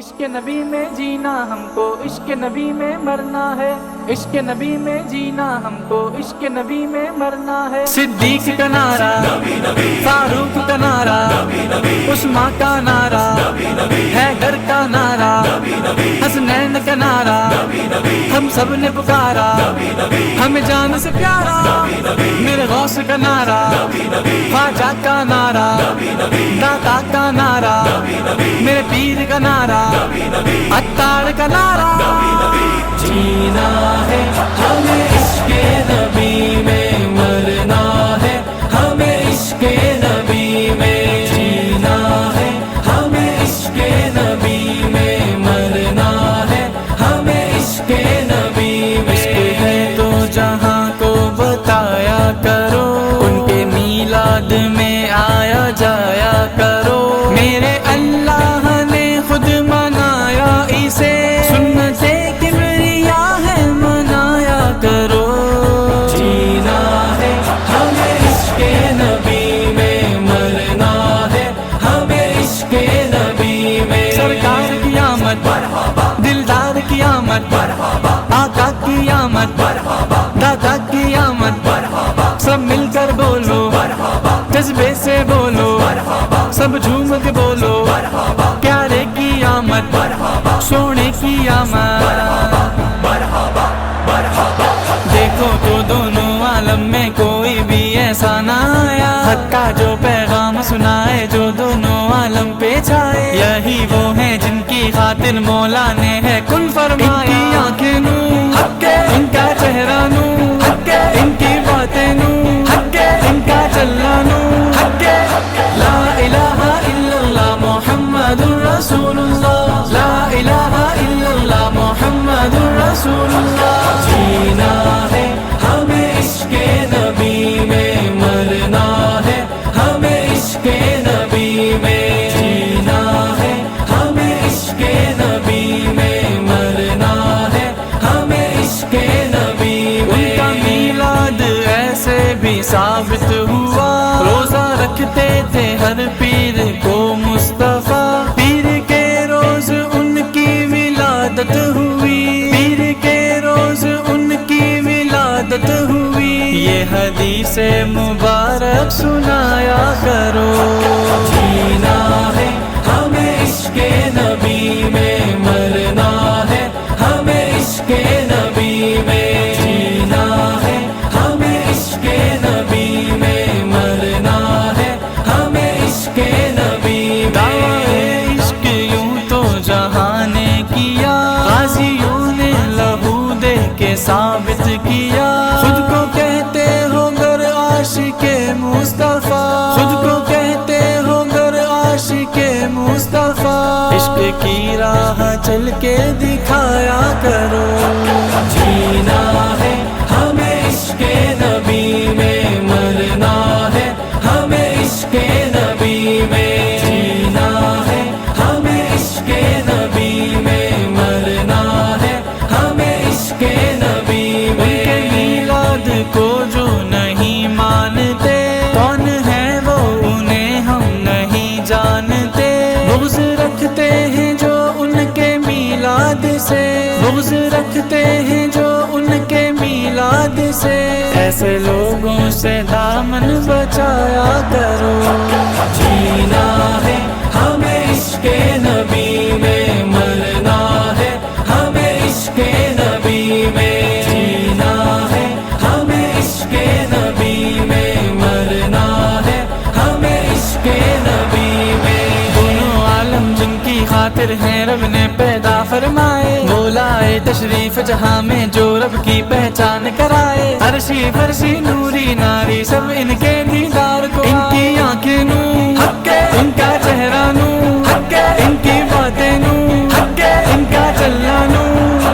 عشق نبی میں جینا، ہم کو عشق نبی میں مرنا ہے، عشق نبی میں جینا، ہم کو عشق نبی میں مرنا ہے۔ صدیق کا نعرہ، فاروق کا نعرہ، عثمان کا نعرہ، حیدر کا نعرہ، حسنین کا نعرہ، ہم سب نے پکارا ہمیں جان سے پیارا، میرے غوث کا نعرہ، خواجہ کا نعرہ، داتا کا نعرہ، میرے پیر کا نعرہ، عطار کا نعرہ۔ جینا ہے ہمیں عشق نبی میں، مرنا ہے ہمیں عشق نبی میں، جینا ہے ہمیں عشق نبی میں، مرنا ہے ہمیں عشق نبی میں۔ عشق ہے تو جہاں کو بتایا کرو، ان کے میلاد میں آیا جایا کرو، میرے اللہ نے خود منایا اسے، سنت کبریا ہے منایا کرو۔ جینا ہے ہمیں عشق نبی میں، مرنا ہے ہمیں عشق نبی میں۔ سرکار کی آمد، دلدار کی آمد، آقا کی آمد، دادا کی آمد، سب مل کر بولو، جذبے سے بولو، سب جھوم کے بولو، پیارے کی آمد، سونے کی آمد۔ دیکھو تو دونوں عالم میں کوئی بھی ایسا نہ آیا، حق کا جو پیغام سنائے، جو دونوں عالم پہ چھائے، یہی وہ ہیں جن کی خاطر مولا نے ہے کن فرمایا۔ ان کی آنکھیں نور، ان کا چہرہ نور، ان کی باتیں نور، ان کا چلنا نور، لا الہ الا اللہ محمد رسول اللہ، لا الہ الا اللہ محمد رسول اللہ۔ جینا ہے ہمیں عشق نبی میں، مرنا ہے ہمیں عشق نبی میں، جینا ہے ہمیں عشق نبی میں، مرنا ہے ہمیں عشق نبی میں۔ ان کا میلاد ایسے بھی ثابت ہوا، روزہ رکھتے تھے ہر پیر کو مصطفیٰ، پیر کے روز ان کی ولادت ہوئی، پیر کے روز ان کی ولادت ہوئی، یہ حدیث مبارک سنایا کرو۔ جینا ہے ہمیں عشق نبی میں، مرنا ہے ہمیں عشق نبی میں، جینا ہے ہمیں عشق نبی میں، مرنا ہے ہمیں عشق نبی میں۔ دعویٰ عشق یوں تو جہاں نے کیا، غازیوں نے لہو دے کے ثابت کیا، خود کو کہتے ہو گر عاشق مصطفیٰ، خود کو کہتے ہو گر عاشق مصطفیٰ، عشق کی راہ چل کے دکھایا کرو۔ جینا ہے ہمیں عشق نبی میں، مرنا ہے ہمیں عشق نبی میں، جینا ہے ہمیں عشق نبی میں، مرنا ہے ہمیں عشق نبی میں۔ ان کے میلاد کو جو نہیں مانتے، کون ہے وہ انہیں ہم نہیں جانتے، بغض رکھتے ہیں جو ان کے میلاد سے، بغض رکھتے ہیں جو ان کے میلاد سے، ایسے لوگوں سے دامن بچایا کرو۔ جینا ہے ہمیں عشق نبی میں، مرنا ہے ہمیں عشق نبی میں، جینا ہے ہمیں عشق نبی میں، مرنا ہے ہمیں عشق نبی میں۔ دونوں عالم جن کی خاطر ہیں رب نے پیدا فرمائے، وہ لائے تشریف جہاں میں جو رب کی پہچان کرائے، عرشی فرشی نوری ناری سب ان کے دیدار کو، ان کی آنکھیں نور، ان کا چہرہ نور، ان کی باتیں نور، ان کا چلنا نور،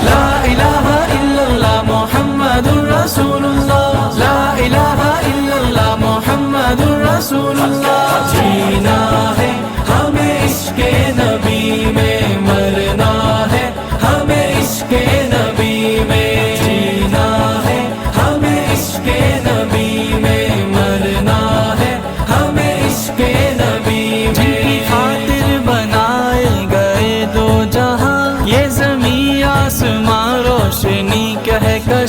لا الہ الا اللہ محمد رسول اللہ، لا الہ الا اللہ محمد رسول اللہ۔ جینا ہے ہمیں عشق نبی میں، مرنا ہے ہمیں عشق نبی میں، جینا ہے ہمیں عشق نبی میں، مرنا ہے ہمیں عشق نبی میں۔ جن کی خاطر بنائے گئے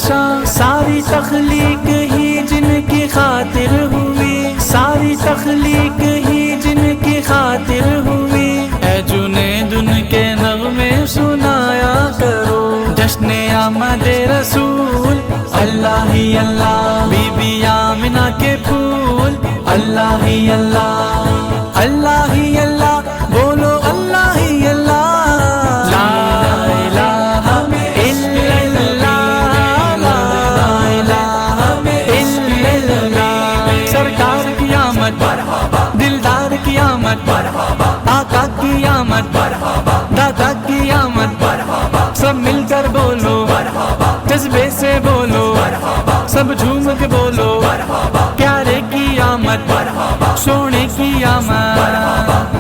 شان ساری تخلیق ہی جن کی خاطر ہوئی ساری تخلیق ہی جن کی خاطر ہوئی اے جنید ان کے نغمے سنایا کرو جشن آمد رسول اللہ ہی اللہ بی بی آمنہ کے پھول اللہ ہی اللہ اللہ ہی اللہ بولو اللہ ہی اللہ لا الہ الا اللہ لا الہ الا اللہ سرکار کی آمد دلدار کی آمد آقا کی آمد دادا کی آمد سب مل کر بولو جذبے سے بولو سب جھوم کے بولو پیارے کی آمد سونے کی آمد